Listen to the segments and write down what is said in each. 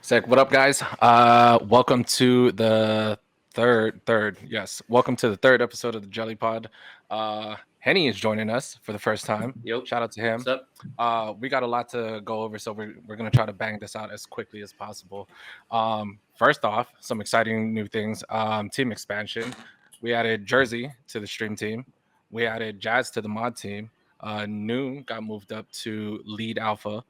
Sick. What up, guys? Welcome to the welcome to the third episode of the JellyPod. Henny is joining us for the first time. Yo, Shout out to him. what's up? We got a lot to go over, so we're gonna try to bang this out as quickly as possible. First off, some exciting new things. Team expansion. We added Jersey to the stream team. We added Jazz to the mod team. Noon got moved up to lead alpha.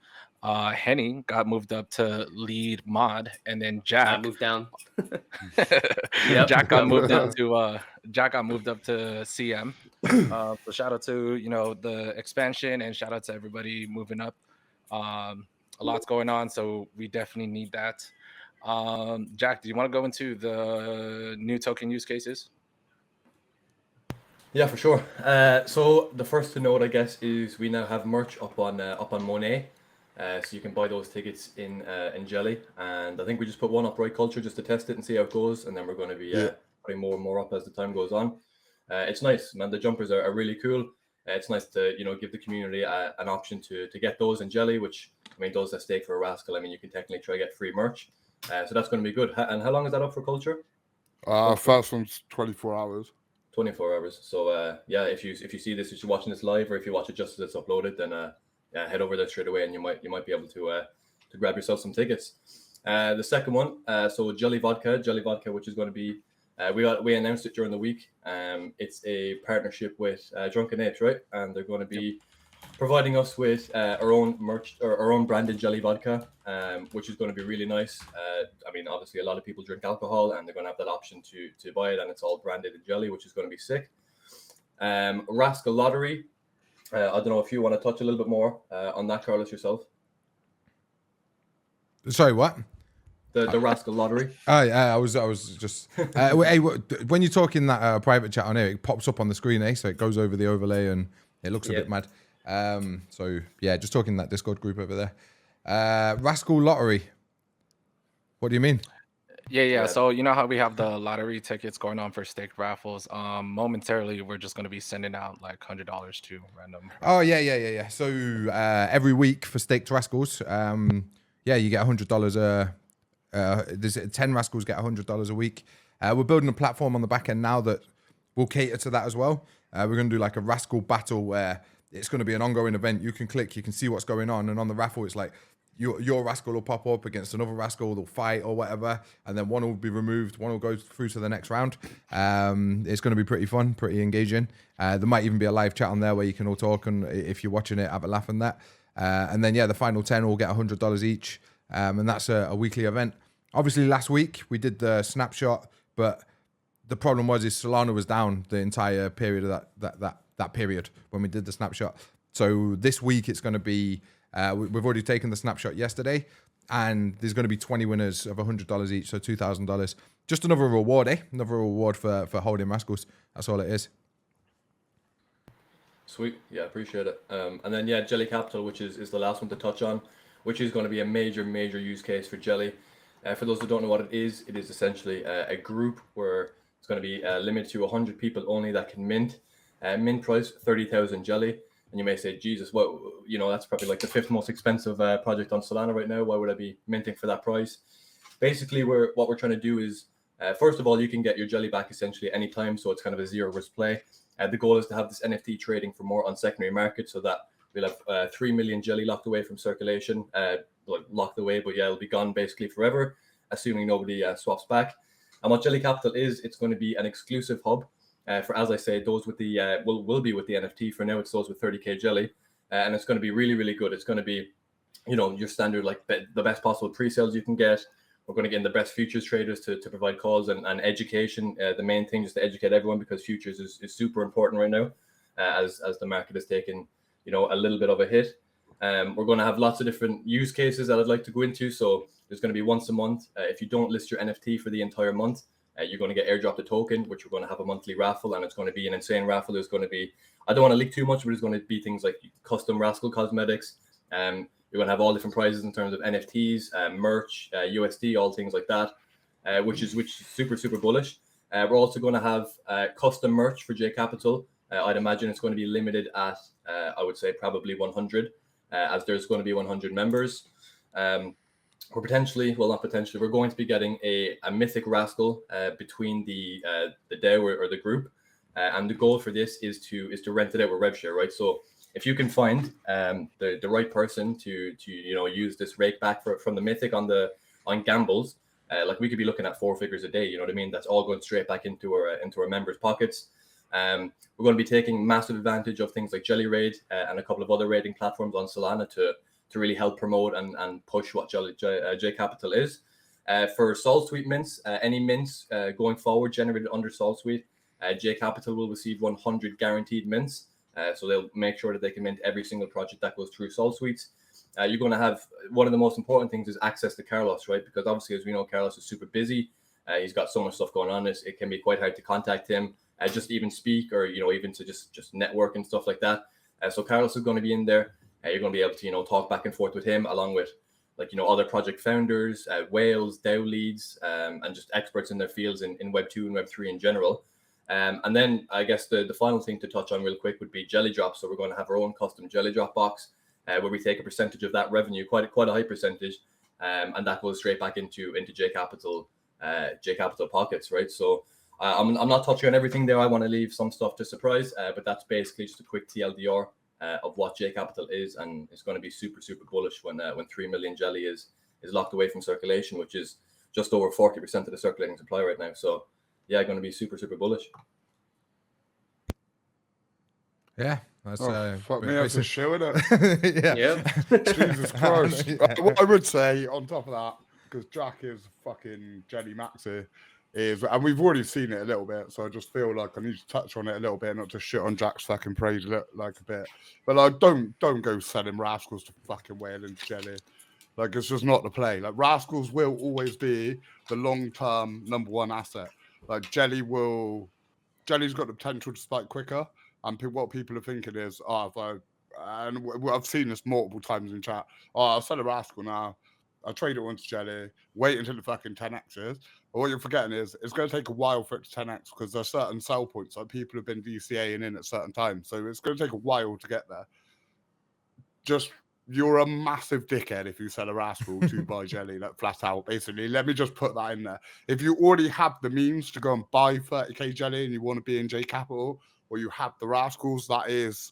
Henny got moved up to lead mod, and then I Jack moved down. Jack got moved down. up to CM. So shout out to the expansion, and shout out to everybody moving up. A lot's going on, so we definitely need that. Jack, do you want to go into the new token use cases? Yeah, for sure. So the first to note, I guess, is we now have merch up on Monet, so you can buy those tickets in Jelly, and I think we just put one up right culture just to test it and see how it goes, and then we're going to be putting more and more up as the time goes on. It's nice, man. The jumpers are really cool. It's nice to give the community an option to get those in Jelly, which I mean those that stake for a Rascal. I mean you can technically try to get free merch, so that's going to be good. And how long is that up for culture? First one's 24 hours. 24 hours. So yeah, if you see this, if you're watching this live, or if you watch it just as it's uploaded, then yeah, head over there straight away, and you might be able to grab yourself some tickets. The second one, so Jelly Vodka, which is going to be we announced it during the week. It's a partnership with Drunken Apes, right? And they're going to be providing us with our own merch or our own branded Jelly Vodka, which is going to be really nice. I mean, obviously, a lot of people drink alcohol, and they're going to have that option to buy it, and it's all branded in jelly, which is going to be sick. Rascal Lottery. I don't know if you want to touch a little bit more on that, Carlos, yourself. Sorry, what? The Rascal Lottery. Oh yeah, I was just. Hey, when you're talking that private chat on here, it pops up on the screen, so it goes over the overlay and it looks a bit mad. So yeah, just talking that Discord group over there. Rascal Lottery. What do you mean? Yeah. So you know how we have the lottery tickets going on for staked raffles. Momentarily, we're just going to be sending out like $100 to random. Oh yeah. So every week for staked rascals, you get $100. There's 10 rascals get $100 a week. We're building a platform on the back end now that will cater to that as well. We're going to do like a rascal battle where it's going to be an ongoing event. You can click, you can see what's going on, and on the raffle, it's like your rascal will pop up against another rascal, they'll fight or whatever, and then one will be removed, one will go through to the next round. It's going to be pretty fun, pretty engaging. There might even be a live chat on there where you can all talk, and if you're watching it, have a laugh on that. And then the final 10 will get $100 each, and that's a weekly event. Obviously, last week we did the snapshot, but the problem was Solana was down the entire period of that period when we did the snapshot. So this week it's going to be. We've already taken the snapshot yesterday, and there's going to be 20 winners of $100 each, so $2,000. Just another reward, Another reward for holding rascals. That's all it is. Sweet, yeah, appreciate it. And then Jelly Capital, which is the last one to touch on, which is going to be a major use case for Jelly. For those who don't know what it is essentially a group where it's going to be limited to 100 people only that can mint. Mint price 30,000 Jelly. And you may say, Jesus, what? That's probably like the fifth most expensive project on Solana right now. Why would I be minting for that price? Basically, what we're trying to do is, first of all, you can get your Jelly back essentially anytime. So it's kind of a zero risk play. The goal is to have this NFT trading for more on secondary market, so that we'll have 3 million Jelly locked away from circulation. Locked away, but it'll be gone basically forever, assuming nobody swaps back. And what Jelly Capital is, it's going to be an exclusive hub for, as I say, those with the will be with the NFT. For now, it's those with 30k Jelly, and it's going to be really good. It's going to be, your standard the best possible pre-sales you can get. We're going to get in the best futures traders to provide calls and education. The main thing is to educate everyone, because futures is super important right now, as the market is taking a little bit of a hit. We're going to have lots of different use cases that I'd like to go into. So there's going to be once a month. If you don't list your NFT for the entire month, you're going to get airdropped a token, which we're going to have a monthly raffle, and it's going to be an insane raffle. There's going to be, I don't want to leak too much, but there's going to be things like custom Rascal cosmetics. You're going to have all different prizes in terms of NFTs, merch, USD, all things like that, which is super bullish. We're also going to have custom merch for J Capital. I'd imagine it's going to be limited at, I would say, probably 100. As there's going to be 100 members. we're potentially, well, not potentially, we're going to be getting a mythic Rascal between the DAO or the group, and the goal for this is to rent it out with RevShare, right? So if you can find the right person to use this rake back from the mythic on Gambulls, like we could be looking at 4 figures a day. You know what I mean? That's all going straight back into our members' pockets. We're going to be taking massive advantage of things like JellyRaid and a couple of other raiding platforms on Solana to really help promote and push what J Capital is. For Sol Suite mints, any mints going forward generated under Sol Suite, J Capital will receive 100 guaranteed mints. So they'll make sure that they can mint every single project that goes through Sol Suites. You're going to have, one of the most important things is access to Carlos, right? Because obviously, as we know, Carlos is super busy. He's got so much stuff going on. It can be quite hard to contact him, just even speak or, even to just network and stuff like that. So Carlos is going to be in there. You're going to be able to, talk back and forth with him along with other project founders, whales, DAO leads, and just experts in their fields in Web 2 and Web 3 in general. And then I guess the final thing to touch on real quick would be JellyDrop. So we're going to have our own custom JellyDrop box where we take a percentage of that revenue, quite a high percentage, and that goes straight back into J Capital pockets, right? So I'm not touching on everything there. I want to leave some stuff to surprise, but that's basically just a quick TLDR of what J Capital is, and it's going to be super bullish when 3 million jelly is locked away from circulation, which is just over 40% of the circulating supply right now. So yeah, going to be super bullish. Yeah, that's fuck me as a show, innit? yeah. Jesus Christ. What I would say on top of that, because Jack is fucking Jelly Maxi, and we've already seen it a little bit, so I just feel like I need to touch on it a little bit, not to shit on Jack's fucking praise like a bit. But like, don't go selling Rascals to fucking whale into Jelly. Like, it's just not the play. Like, Rascals will always be the long-term #1 asset. Like, Jelly's got the potential to spike quicker, and what people are thinking is, I've seen this multiple times in chat. I'll sell a Rascal now. I'll trade it onto Jelly. Wait until the fucking 10x's. But what you're forgetting is it's going to take a while for it to 10x because there's certain sell points that people have been DCAing in at certain times. So it's going to take a while to get there. You're a massive dickhead if you sell a Rascal to buy Jelly, like flat out, basically. Let me just put that in there. If you already have the means to go and buy 30k Jelly and you want to be in J Capital, or you have the Rascals, that is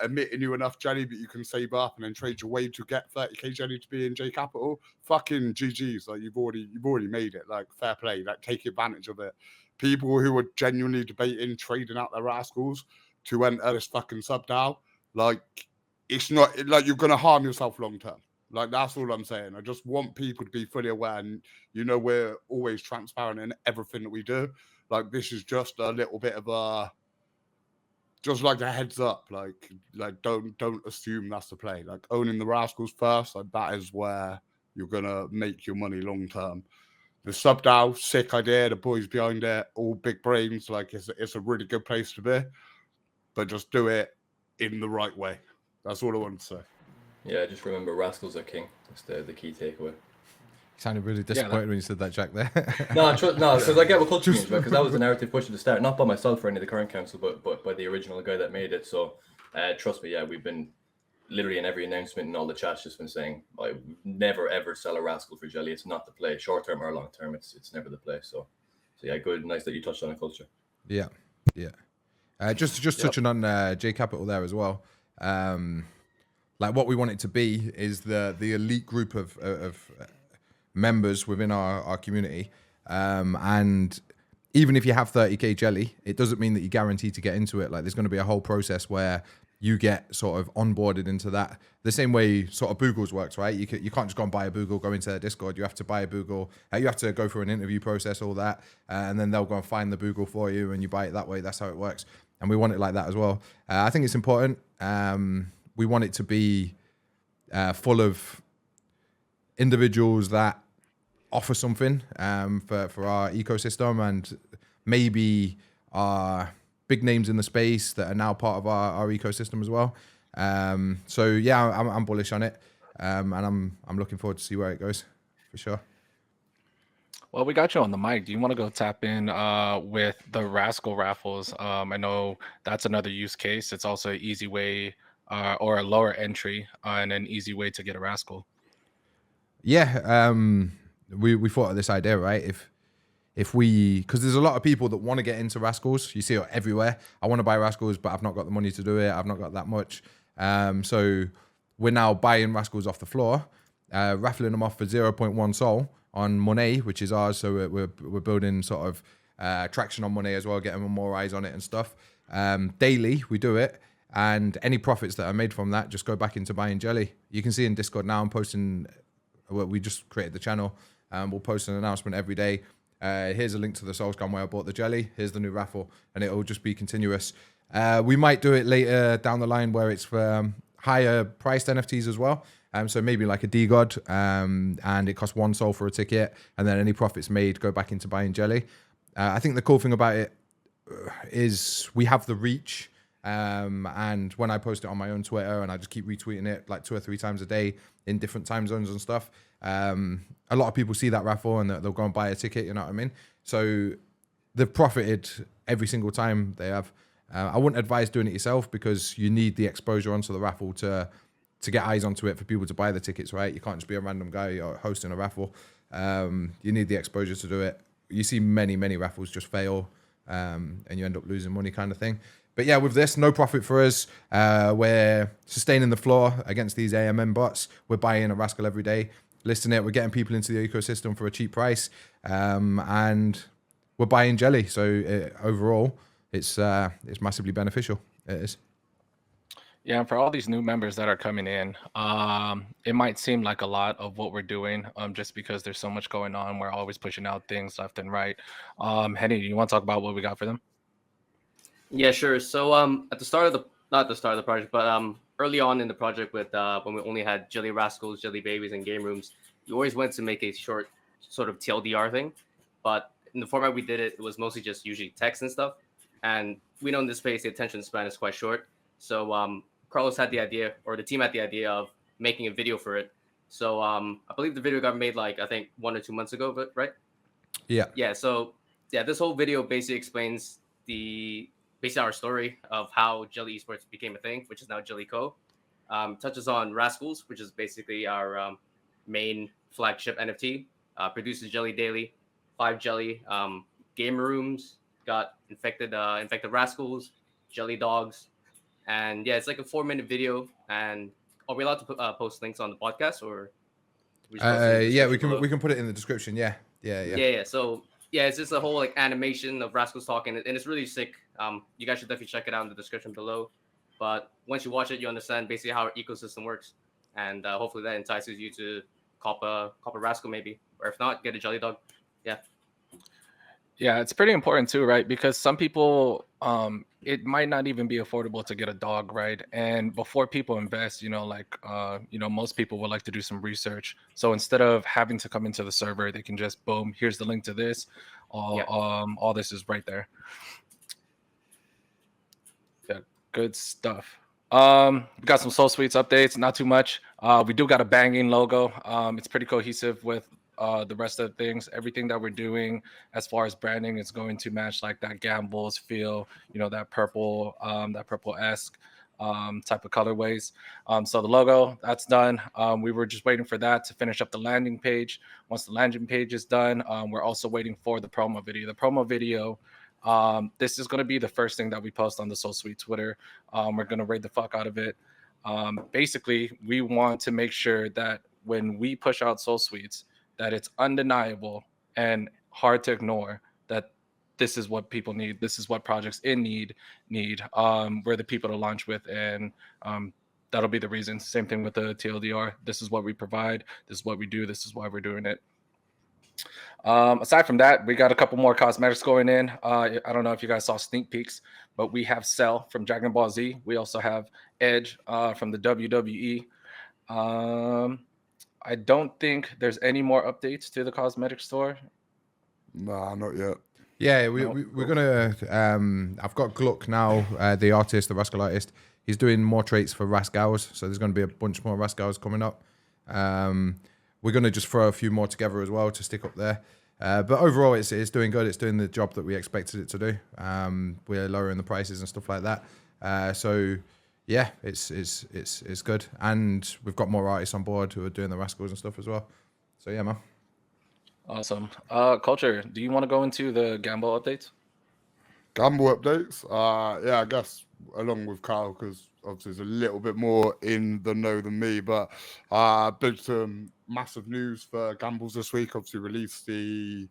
emitting you enough Jelly that you can save up and then trade your way to get 30k Jelly to be in J Capital, fucking GG's. Like, you've already made it. Like, fair play. Like, take advantage of it. People who are genuinely debating trading out their Rascals to enter this fucking sub DAO, like, it's not like you're gonna harm yourself long term. Like, that's all I'm saying. I just want people to be fully aware, and we're always transparent in everything that we do. Like, this is just a little bit of just like a heads up. Like don't assume that's the play. Like, owning the Rascals first, like, that is where you're gonna make your money long term. The sub DAO, sick idea. The boys behind it, all big brains. Like, it's a really good place to be, but just do it in the right way. That's all I want to say. Yeah, just remember, Rascals are king. That's the key takeaway. You sounded really disappointed when you said that, Jack, there. No, because I get what culture means, because that was the narrative push at the start, not by myself or any of the current council, but by the original guy that made it. So trust me, yeah, we've been literally in every announcement and all the chats just been saying, I never ever sell a Rascal for Jelly. It's not the play, short term or long term. It's never the play. So yeah, good, nice that you touched on the culture. Yeah. Just touching on J Capital there as well. Like, what we want it to be is the elite group of members within our community, and even if you have 30k Jelly, it doesn't mean that you're guaranteed to get into it. Like, there's going to be a whole process where you get sort of onboarded into that, the same way sort of Boogles works, right? You can't just go and buy a Boogle, go into their Discord. You have to buy a Boogle. You have to go through an interview process, all that, and then they'll go and find the Boogle for you, and you buy it that way. That's how it works, and we want it like that as well. I think it's important. We want it to be full of individuals that offer something for our ecosystem, and maybe are big names in the space that are now part of our ecosystem as well. So yeah, I'm bullish on it, and I'm looking forward to see where it goes, for sure. Well, we got you on the mic. Do you want to go tap in with the Rascal raffles? I know that's another use case. It's also an easy way or a lower entry and an easy way to get a Rascal. Yeah, we thought of this idea, right? If we, because there's a lot of people that want to get into Rascals. You see it everywhere. I want to buy Rascals, but I've not got the money to do it. I've not got that much. So we're now buying Rascals off the floor, raffling them off for 0.1 Sol on Monet, which is ours. So we're building sort of traction on Monet as well, getting more eyes on it and stuff. Daily, we do it. And any profits that are made from that just go back into buying jelly. You can see in Discord now, I'm posting, well, we just created the channel. We'll post an announcement every day. Here's a link to the Soulscan where I bought the jelly. Here's the new raffle. And it'll just be continuous. We might do it later down the line where it's for higher priced NFTs as well. So maybe like a D-God, and it costs 1 Sol for a ticket. And then any profits made go back into buying jelly. I think the cool thing about it is we have the reach. And when I post it on my own Twitter and I just keep retweeting it like 2 or 3 times a day in different time zones and stuff, a lot of people see that raffle and they'll go and buy a ticket, you know what I mean? So they've profited every single time they have. I wouldn't advise doing it yourself because you need the exposure onto the raffle to get eyes onto it for people to buy the tickets, right? You can't just be a random guy hosting a raffle. You need the exposure to do it. You see many raffles just fail and you end up losing money kind of thing. But yeah, with this, no profit for us. We're sustaining the floor against these AMM bots. We're buying a Rascal every day, listing it. We're getting people into the ecosystem for a cheap price. And we're buying jelly. So overall, it's massively beneficial. It is. Yeah, and for all these new members that are coming in, it might seem like a lot of what we're doing, just because there's so much going on. We're always pushing out things left and right. Henny, do you want to talk about what we got for them? Yeah, sure. So at the start of the not at the start of the project, but early on in the project with when we only had Jelly Rascals, Jelly Babies, and Game Rooms, we always went to make a short sort of TLDR thing. But in the format we did it, it was mostly just usually text and stuff. And we know in this space the attention span is quite short. So Carlos had the idea, or the team had the idea of making a video for it. So I believe the video got made like I think 1 or 2 months ago, but right? Yeah. Yeah. So yeah, this whole video basically explains basically our story of how Jelly Esports became a thing, which is now Jelly Co. Touches on Rascals, which is basically our main flagship NFT. Produces Jelly daily, 5 Jelly game rooms, got infected Rascals, Jelly dogs, and yeah, it's like a 4-minute video. And are we allowed to post links on the podcast or? Yeah, we can put it in the description. Yeah. So yeah, it's just a whole like animation of Rascals talking, and it's really sick. You guys should definitely check it out in the description below. But once you watch it, you understand basically how our ecosystem works, and hopefully that entices you to cop a Rascal maybe, or if not, get a Jelly dog. Yeah, it's pretty important too, right? Because some people, it might not even be affordable to get a dog, right? And before people invest, most people would like to do some research. So instead of having to come into the server, they can just boom, here's the link to this. All this is right there. Yeah, good stuff. We got some Soul Sweets updates, not too much. We do got a banging logo. It's pretty cohesive with the rest of the things. Everything that we're doing as far as branding is going to match like that Gambulls feel, that purple-esque type of colorways. So the logo, that's done. We were just waiting for that to finish up the landing page. Once the landing page is done, we're also waiting for the promo video. The promo video, this is going to be the first thing that we post on the Soul Sweet Twitter. We're going to raid the fuck out of it. Basically, we want to make sure that when we push out Soul Sweets, that it's undeniable and hard to ignore that this is what people need. This is what projects in need. We're the people to launch with, and that'll be the reason. Same thing with the TLDR. This is what we provide. This is what we do. This is why we're doing it. Aside from that, we got a couple more cosmetics going in. I don't know if you guys saw sneak peeks, but we have Cell from Dragon Ball Z. We also have Edge from the WWE. I don't think there's any more updates to the cosmetic store. Nah, not yet. Yeah, we're gonna. I've got Gluck now, the artist, the Rascal artist. He's doing more traits for Rascals, so there's going to be a bunch more Rascals coming up. We're going to just throw a few more together as well to stick up there. But overall, it's doing good. It's doing the job that we expected it to do. We're lowering the prices and stuff like that. So yeah, it's good, and we've got more artists on board who are doing the Rascals and stuff as well. So yeah, man. Awesome. Culture, do you want to go into the Gamble updates? Gamble updates. Yeah, I guess along with Kyle, because obviously there's a little bit more in the know than me. But big some massive news for Gambulls this week. Obviously released the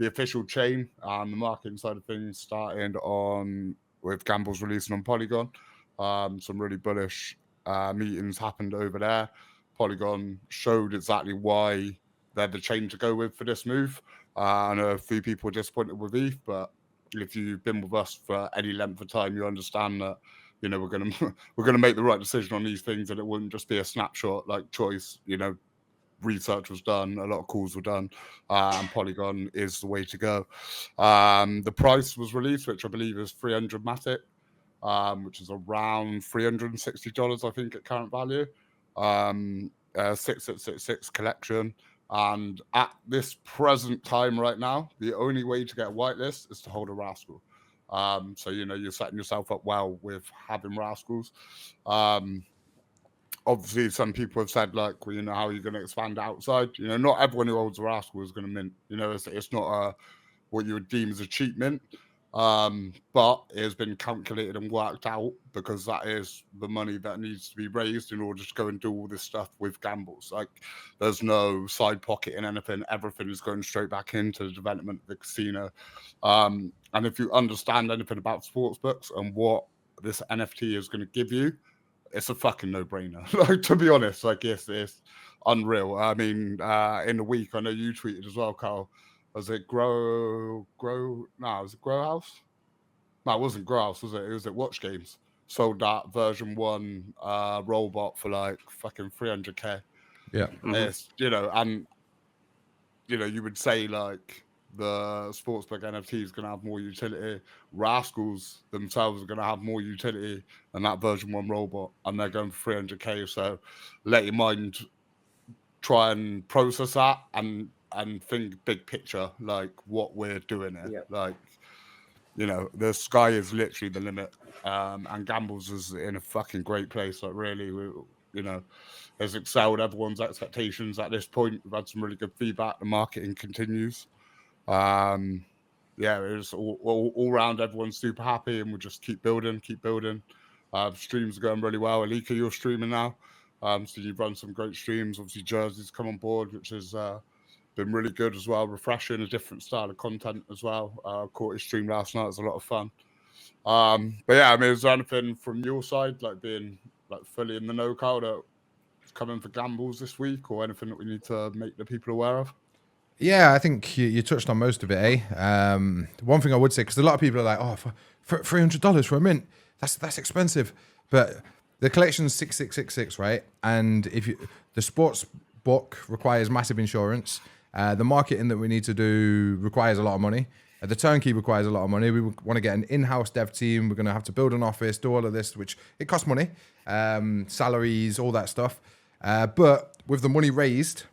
official chain and the marketing side of things started on with Gambulls releasing on Polygon. Some really bullish meetings happened over there. Polygon showed exactly why they're the chain to go with for this move. I know a few people were disappointed with ETH, but if you've been with us for any length of time, you understand that we're gonna make the right decision on these things, and it wouldn't just be a snapshot like choice. Research was done, a lot of calls were done, and Polygon is the way to go. The price was released, which I believe is 300 Matic, which is around $360, I think, at current value. 6666 collection. And at this present time right now, the only way to get a whitelist is to hold a Rascal. So, you're setting yourself up well with having Rascals. Obviously, some people have said, like, well, how are you going to expand outside? Not everyone who holds a Rascal is going to mint. It's not what you would deem as a cheap mint. But it has been calculated and worked out because that is the money that needs to be raised in order to go and do all this stuff with Gambulls. Like, there's no side pocket in anything. Everything is going straight back into the development of the casino. And if you understand anything about sportsbooks and what this NFT is going to give you, it's a fucking no-brainer. Like, to be honest, like, it's unreal. I mean, in the week, I know you tweeted as well, Carl. Was it Grow? No, was it Grow House? No, it wasn't Grow House, was it? It was at Watch Games. Sold that version 1 robot for like fucking 300k. Yeah. It's, and you would say like the sportsbook NFT is going to have more utility. Rascals themselves are going to have more utility than that version 1 robot, and they're going for 300k. So let your mind try and process that and think big picture, like what we're doing here. Yeah. Like, the sky is literally the limit. And Gambulls is in a fucking great place. Like, really, has excelled everyone's expectations at this point. We've had some really good feedback. The marketing continues. Yeah, it's all round. Everyone's super happy, and we'll just keep building. Streams are going really well. Alika, you're streaming now. So you've run some great streams. Obviously, Jersey's come on board, which has been really good as well. Refreshing, a different style of content as well. Caught his stream last night. It was a lot of fun. But yeah, I mean, is there anything from your side, like being like fully in the know, Carl, that's coming for Gambulls this week, or anything that we need to make the people aware of? Yeah, I think you touched on most of it, eh? One thing I would say, because a lot of people are like, oh, for $300 for a mint, that's expensive. But the collection's 6666, right? And the sports book requires massive insurance. The marketing that we need to do requires a lot of money. The turnkey requires a lot of money. We want to get an in-house dev team. We're going to have to build an office, do all of this, which it costs money, salaries, all that stuff. But with the money raised,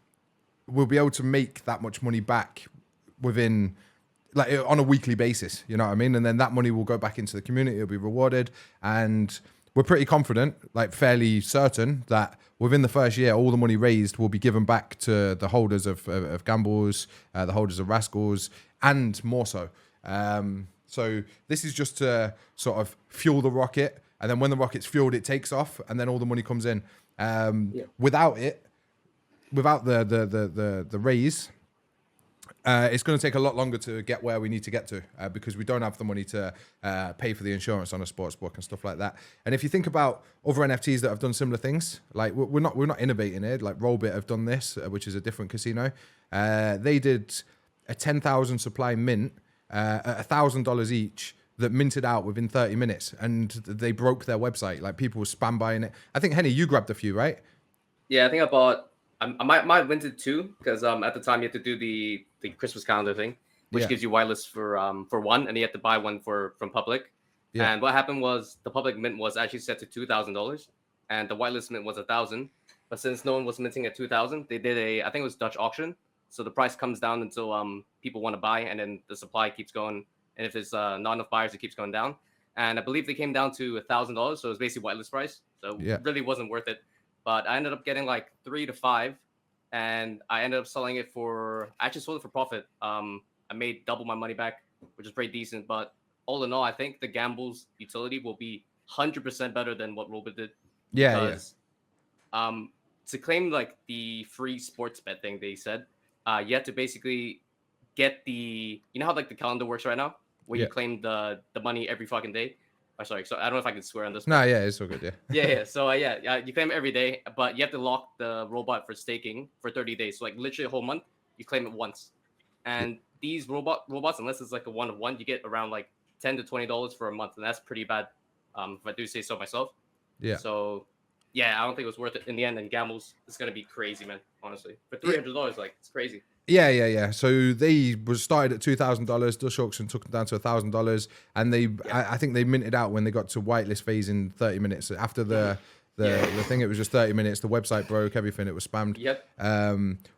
we'll be able to make that much money back within, like, on a weekly basis. You know what I mean? And then that money will go back into the community. It'll be rewarded. And we're pretty confident, like fairly certain, that within the first year, all the money raised will be given back to the holders of Gambulls, the holders of Rascals, and more so. So this is just to sort of fuel the rocket. And then when the rocket's fueled, it takes off, and then all the money comes in. Without the raise, it's going to take a lot longer to get where we need to get to because we don't have the money to pay for the insurance on a sports book and stuff like that. And if you think about other NFTs that have done similar things, like we're not innovating it. Like Rollbit have done this, which is a different casino. They did a 10,000 supply mint at $1,000 each that minted out within 30 minutes, and they broke their website. Like, people were spam buying it. I think, Henny, you grabbed a few, right? Yeah, I think I bought. I might have minted 2 because at the time you had to do the Christmas calendar thing, which gives you whitelist for 1, and you have to buy one from public. Yeah. And what happened was the public mint was actually set to $2,000, and the whitelist mint was $1,000. But since no one was minting at $2,000, they did I think it was Dutch auction. So the price comes down until people want to buy, and then the supply keeps going. And if there's not enough buyers, it keeps going down. And I believe they came down to $1,000, so it was basically whitelist price. So it really wasn't worth it. But I ended up getting like 3 to 5 and I ended up selling it I actually sold it for profit. I made double my money back, which is pretty decent. But all in all, I think the Gambulls utility will be 100% better than what Robit did. Yeah, Because to claim like the free sports bet thing they said, you have to basically get you know how like the calendar works right now, where Yeah. you claim the money every fucking day. Oh, sorry, so I don't know if I can swear on this. No, yeah, it's all good. Yeah. Yeah. So you claim it every day, but you have to lock the robot for staking for 30 days. So like literally a whole month, you claim it once. And these robots, unless it's like a one of one, you get around like $10 to $20 for a month, and that's pretty bad. If I do say so myself. Yeah. So yeah, I don't think it was worth it in the end. And Gambulls is gonna be crazy, man. Honestly, for $300, like it's crazy. Yeah. So they was started at $2,000. Dutch auction took them down to $1,000, and I think they minted out when they got to whitelist phase in 30 minutes. After the thing, it was just 30 minutes. The website broke, everything. It was spammed. Yep.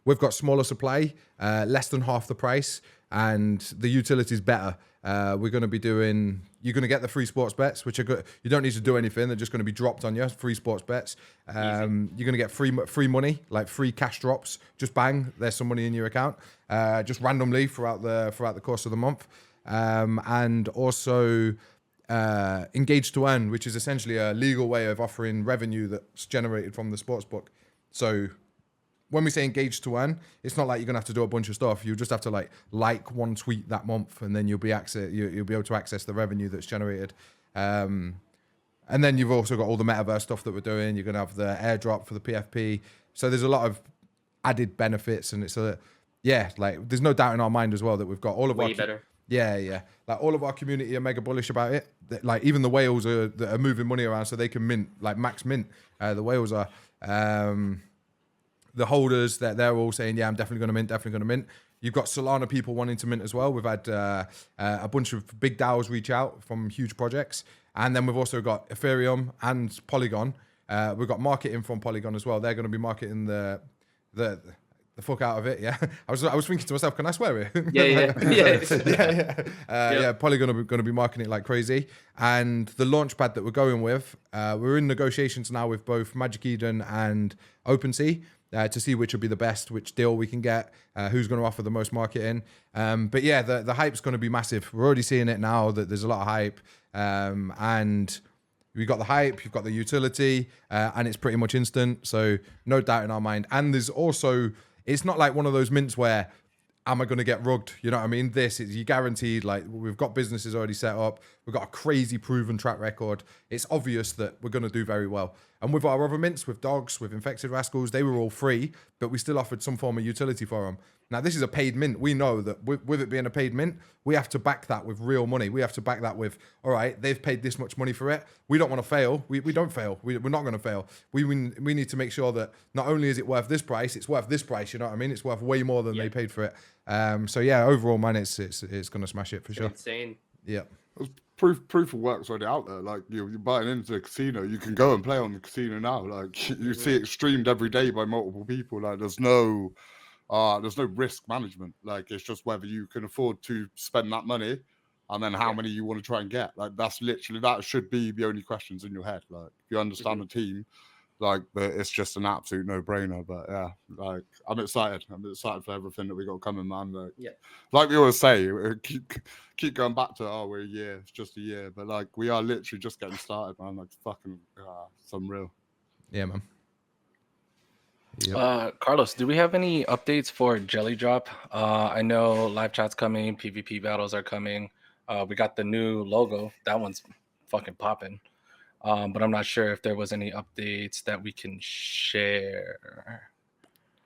We've got smaller supply, less than half the price, and the utility's better. We're going to be doing. You're going to get the free sports bets, which are good. You don't need to do anything; they're just going to be dropped on you. Free sports bets. You're going to get free money, like free cash drops. Just bang, there's some money in your account, just randomly throughout the course of the month, and also engage to earn, which is essentially a legal way of offering revenue that's generated from the sportsbook. So when we say engage to earn, it's not like you're gonna have to do a bunch of stuff. You just have to like one tweet that month, and then you'll be able to access the revenue that's generated. And then you've also got all the metaverse stuff that we're doing. You're gonna have the airdrop for the PFP. So there's a lot of added benefits, and it's there's no doubt in our mind as well that we've got all of Way better. Yeah. Like all of our community are mega bullish about it. Like even the whales that are moving money around so they can mint, like max mint. The whales are. The holders, they're all saying, yeah, I'm definitely going to mint. You've got Solana people wanting to mint as well. We've had a bunch of big DAOs reach out from huge projects. And then we've also got Ethereum and Polygon. We've got marketing from Polygon as well. They're going to be marketing the fuck out of it. Yeah, I was thinking to myself, can I swear it? Yeah. Polygon are going to be marketing it like crazy. And the launchpad that we're going with, we're in negotiations now with both Magic Eden and OpenSea. To see which will be the best, which deal we can get, who's going to offer the most marketing. But yeah, the hype's going to be massive. We're already seeing it now that there's a lot of hype. And we've got the hype, you've got the utility, and it's pretty much instant. So no doubt in our mind. And there's also, it's not like one of those mints where, am I going to get rugged? You know what I mean? This is you guaranteed. Like we've got businesses already set up. We've got a crazy proven track record. It's obvious that we're going to do very well. And with our other mints, with dogs, with infected rascals, they were all free, but we still offered some form of utility for them. Now this is a paid mint. We know that with it being a paid mint, we have to back that with real money. We have to back that with, all right, they've paid this much money for it. We don't want to fail. We don't fail. We're not going to fail. We need to make sure that not only is it worth this price, it's worth this price. You know what I mean? It's worth way more than they paid for it. So yeah, overall, man, it's going to smash it for sure. Insane. Yeah. Proof of work's already out there. Like you're buying into a casino, you can go and play on the casino now. Like you see it streamed every day by multiple people. Like there's no risk management. Like it's just whether you can afford to spend that money, and then how many you want to try and get. Like that should be the only questions in your head. Like if you understand the team, like it's just an absolute no-brainer. But yeah, like I'm excited for everything that we got coming, man. Like we always say, keep going back to we're a year, it's just a year, but like we are literally just getting started, man. Like fucking it's unreal. Yeah, man. Yep. Carlos, do we have any updates for JellyDrop? I know live chat's coming, PvP battles are coming. We got the new logo. That one's fucking popping. But I'm not sure if there was any updates that we can share.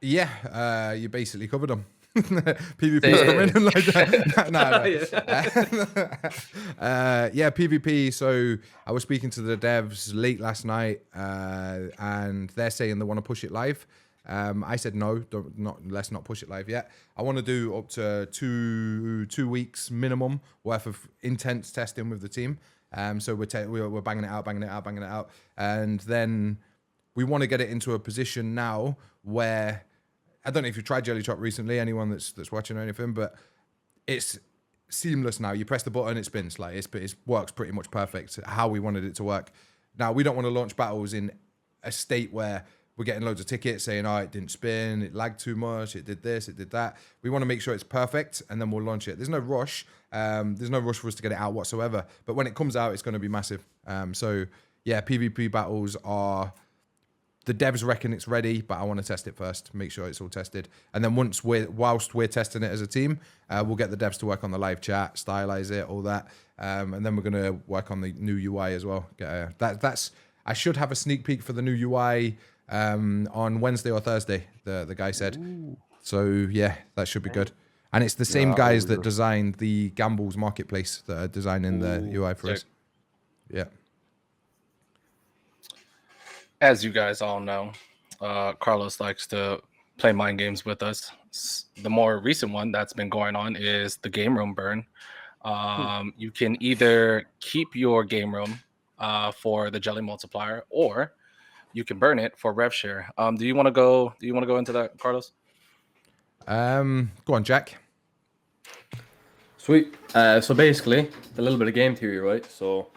Yeah, you basically covered them. PvP's coming like that. No. Yeah, PvP. So I was speaking to the devs late last night, and they're saying they want to push it live. I said no, let's not push it live yet. I want to do up to two weeks minimum worth of intense testing with the team. So we're banging it out, and then we want to get it into a position now where I don't know if you've tried JellyDrop recently, anyone that's watching or anything, but it's seamless now. You press the button, it spins. Like it works pretty much perfect how we wanted it to work. Now we don't want to launch battles in a state where we're getting loads of tickets saying, oh, it didn't spin, it lagged too much, it did this, it did that. We want to make sure it's perfect, and then we'll launch it. There's no rush. There's no rush for us to get it out whatsoever. But when it comes out, it's going to be massive. So yeah, PvP battles are... The devs reckon it's ready, but I want to test it first, make sure it's all tested. And then whilst we're testing it as a team, we'll get the devs to work on the live chat, stylize it, all that. And then we're going to work on the new UI as well. I should have a sneak peek for the new UI on Wednesday or Thursday, the guy said. Ooh. So yeah, that should be good. And it's the same guys that designed the Gambulls marketplace that are designing the UI for us. Yeah. As you guys all know, Carlos likes to play mind games with us. The more recent one that's been going on is the game room burn. You can either keep your game room for the Jelly multiplier, or you can burn it for rev share. Do you want to go into that, Carlos? Go on, Jack. Sweet. So basically, a little bit of game theory, right? So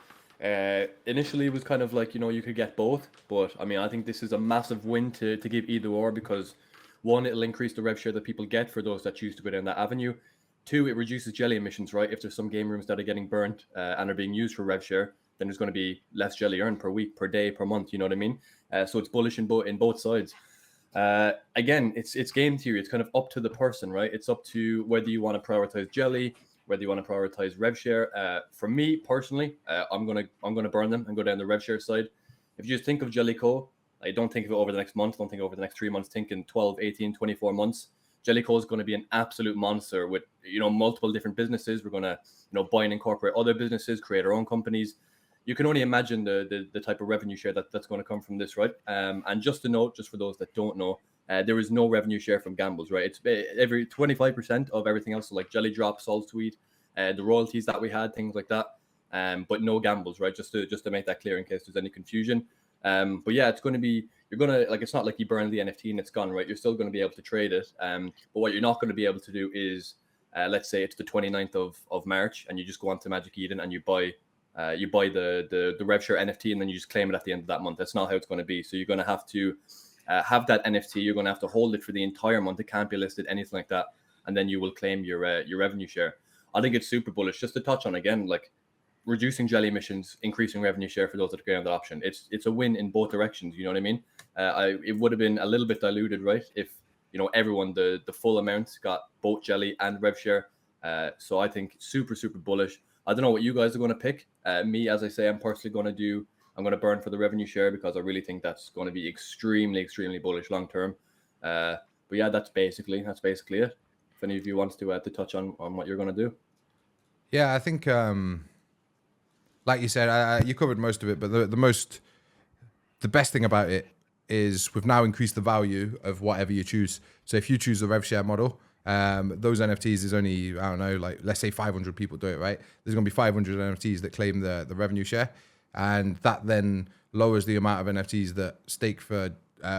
initially it was kind of like, you could get both, but I mean, I think this is a massive win to give either or, because one, it'll increase the rev share that people get for those that choose to go down that avenue. Two, it reduces jelly emissions, right? If there's some game rooms that are getting burnt and are being used for rev share, then there's going to be less jelly earned per week, per day, per month. You know what I mean? So it's bullish in both sides. Again, it's game theory. It's kind of up to the person, right? It's up to whether you want to prioritize jelly, whether you want to prioritize rev share. For me personally, I'm gonna burn them and go down the rev share side. If you just think of Jellyco, I don't think of it over the next month, don't think over the next 3 months, think in 12, 18, 24 months. Jellyco is going to be an absolute monster with, multiple different businesses. We're going to, buy and incorporate other businesses, create our own companies. You can only imagine the type of revenue share that's going to come from this, right? And just to note, just for those that don't know, there is no revenue share from Gambulls, right? It's every 25% of everything else, so like JellyDrop, Salt Tweet, the royalties that we had, things like that. But no Gambulls, right? Just to make that clear in case there's any confusion. But yeah, it's going to be, it's not like you burn the NFT and it's gone, right? You're still going to be able to trade it. But what you're not going to be able to do is, let's say it's the 29th of March and you just go on to Magic Eden and you buy the rev share NFT and then you just claim it at the end of that month. That's not how it's going to be. So you're going to have to have that NFT. You're going to have to hold it for the entire month. It can't be listed, anything like that. And then you will claim your revenue share. I think it's super bullish. Just to touch on again, like reducing jelly emissions, increasing revenue share for those that are going on that option. It's a win in both directions. You know what I mean? It would have been a little bit diluted, right? If everyone the full amount got both jelly and rev share. So I think super bullish. I don't know what you guys are going to pick. Me, as I say, I'm personally going to burn for the revenue share because I really think that's going to be extremely bullish long term. But yeah, that's basically it. If any of you wants to touch on what you're going to do. Yeah, I think like you said, you covered most of it, but the best thing about it is we've now increased the value of whatever you choose. So if you choose the rev share model, those NFTs is only, I don't know, like let's say 500 people do it, right? There's going to be 500 NFTs that claim the revenue share, and that then lowers the amount of NFTs that stake for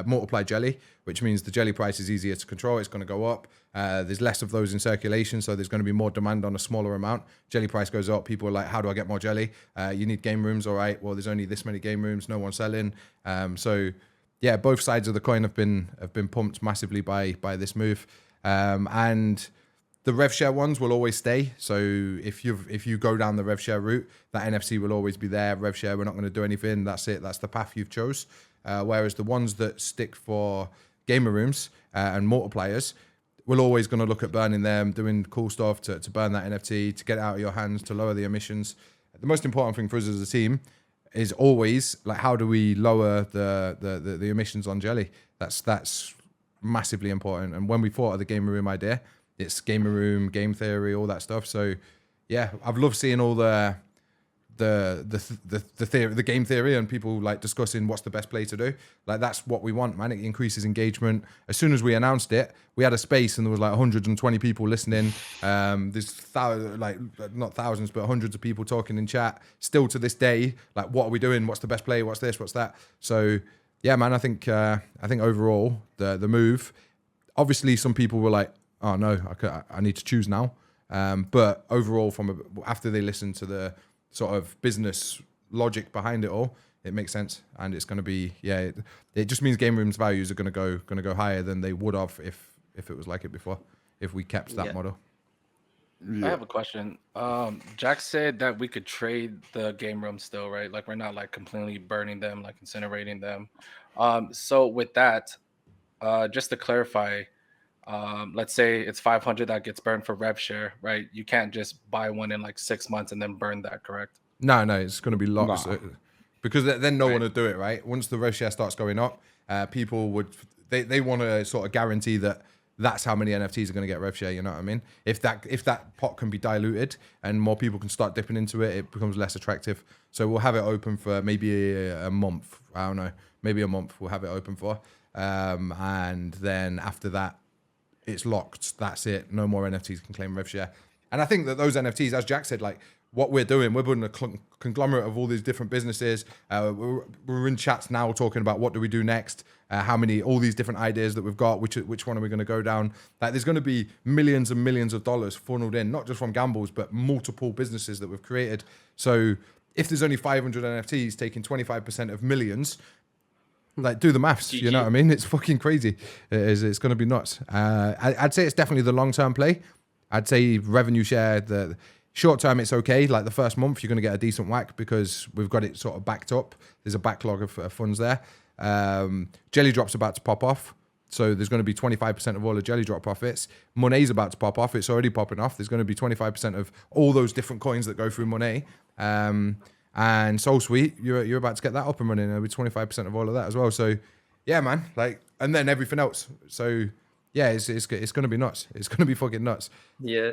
multiply jelly, which means the jelly price is easier to control. It's going to go up. There's less of those in circulation, so there's going to be more demand on a smaller amount. Jelly price goes up. People are like, how do I get more jelly? You need game rooms. All right, well, there's only this many game rooms. No one's selling. So yeah, both sides of the coin have been pumped massively by this move. And the rev share ones will always stay. So if you go down the rev share route, that NFC will always be there. Rev share, we're not going to do anything. That's it. That's the path you've chose. Whereas the ones that stick for gamer rooms and multipliers, we're always going to look at burning them, doing cool stuff to burn that NFT, to get it out of your hands, to lower the emissions. The most important thing for us as a team is always like, how do we lower the emissions on jelly? That's massively important. And when we thought of the gamer room idea, it's gamer room, game theory, all that stuff. So yeah, I've loved seeing all the theory, the game theory, and people like discussing what's the best play to do. Like that's what we want, man. It increases engagement. As soon as we announced it, we had a space and there was like 120 people listening. There's not thousands, but hundreds of people talking in chat. Still to this day, like what are we doing? What's the best play? What's this? What's that? So yeah, man. I think overall the move. Obviously, some people were like, "Oh no, I need to choose now." But overall, after they listened to the sort of business logic behind it all, it makes sense, and it's going to be it just means game rooms values are going to go higher than they would have if it was like it before, if we kept that model. I have a question. Jack said that we could trade the game rooms still, right? Like we're not like completely burning them, like incinerating them. So with that, just to clarify, let's say it's 500 that gets burned for rev share, right? You can't just buy one in like 6 months and then burn that, correct? No, it's going to be lots because then no Right. one would do it, right? Once the rev share starts going up, people would they want to sort of guarantee that that's how many NFTs are going to get rev share. You know what I mean? If that pot can be diluted and more people can start dipping into it, it becomes less attractive. So we'll have it open for maybe a month. I don't know, maybe a month. We'll have it open for, and then after that, it's locked. That's it. No more NFTs can claim rev share. And I think that those NFTs, as Jack said, like what we're doing, we're building a conglomerate of all these different businesses. We're in chats now talking about what do we do next, all these different ideas that we've got, which one are we going to go down. Like there's going to be millions and millions of dollars funneled in, not just from Gambulls, but multiple businesses that we've created. So if there's only 500 NFTs taking 25% of millions, like do the maths, you know what I mean? It's fucking crazy. It's going to be nuts. I'd say it's definitely the long-term play. I'd say revenue share, the short term, it's okay. Like the first month, you're going to get a decent whack because we've got it sort of backed up. There's a backlog of funds there. JellyDrop's about to pop off. So there's going to be 25% of all the JellyDrop profits. Monet's about to pop off. It's already popping off. There's going to be 25% of all those different coins that go through Monet. And Soul Sweet, you're about to get that up and running. There'll be 25% of all of that as well. So yeah, man. Like, and then everything else. So yeah, it's going to be nuts. It's going to be fucking nuts. Yeah.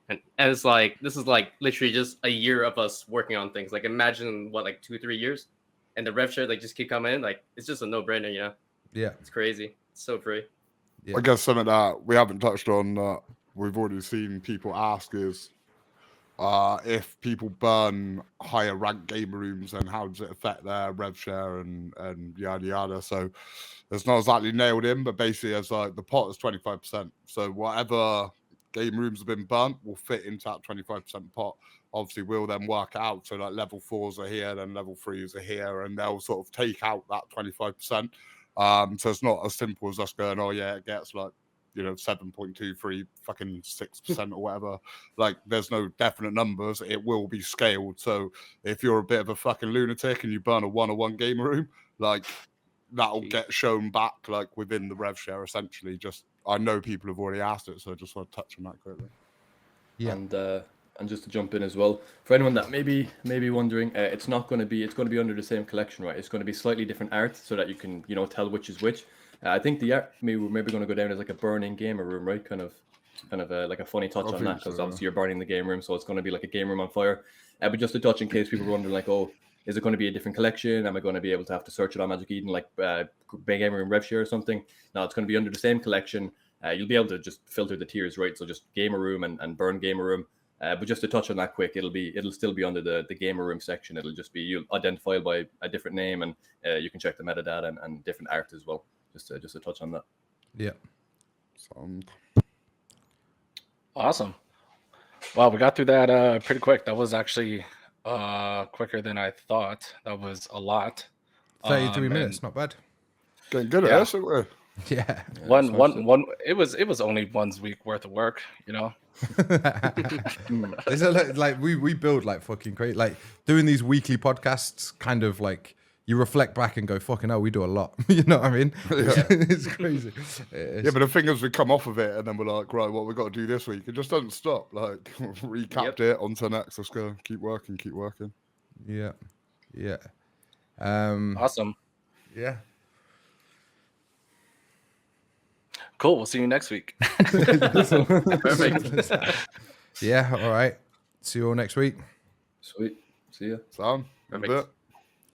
And it's like, this is like literally just a year of us working on things. Like imagine what, like 2-3 years, and the rev share like just keep coming in. Like it's just a no-brainer, you know? Yeah. It's crazy. It's so free. Yeah. I guess something that we haven't touched on that we've already seen people ask is if people burn higher rank game rooms, then how does it affect their rev share and yada yada. So it's not exactly nailed in, but basically as like the pot is 25%. So whatever game rooms have been burnt will fit into that 25% pot. Obviously we'll then work it out. So like level 4s are here, then level 3s are here, and they'll sort of take out that 25%. So it's not as simple as us going, oh yeah, it gets like, 7.23 fucking 6% or whatever. Like there's no definite numbers. It will be scaled. So if you're a bit of a fucking lunatic and you burn a 101 game room, like that'll get shown back like within the rev share essentially. Just I know people have already asked it, so I just want to touch on that quickly. Yeah. And just to jump in as well, for anyone that may be wondering, it's going to be under the same collection, right? It's going to be slightly different art so that you can tell which is which. I think the art we're maybe going to go down as like a burning gamer room, right? Kind of like a funny touch on that, because obviously you're burning the game room, so it's going to be like a game room on fire. But just a touch in case people were wondering, like, oh, is it going to be a different collection? Am I going to be able to have to search it on Magic Eden like game room rev share or something? No, it's going to be under the same collection. You'll be able to just filter the tiers, right? So just gamer room and burn gamer room. But just to touch on that quick, it'll still be under the gamer room section. It'll just be identified by a different name, and you can check the metadata and different art as well. Just to touch on that. Yeah. Awesome. Wow, we got through that pretty quick. That was actually quicker than I thought. That was a lot. 33 minutes, not bad. Getting good at this, aren't we? Yeah. One. It was only 1 week worth of work, It's like we build like fucking great, like doing these weekly podcasts. Kind of like you reflect back and go, "Fucking hell, we do a lot." You know what I mean? Yeah. It's crazy. Yeah, but the thing is, we come off of it and then we're like, right, what we got to do this week? It just doesn't stop. Like, recapped it, on to next. Let's go. Keep working. Yeah. Awesome. Yeah. Cool. We'll see you next week. Perfect. Yeah. All right. See you all next week. Sweet. See ya. Sound? Perfect. A bit.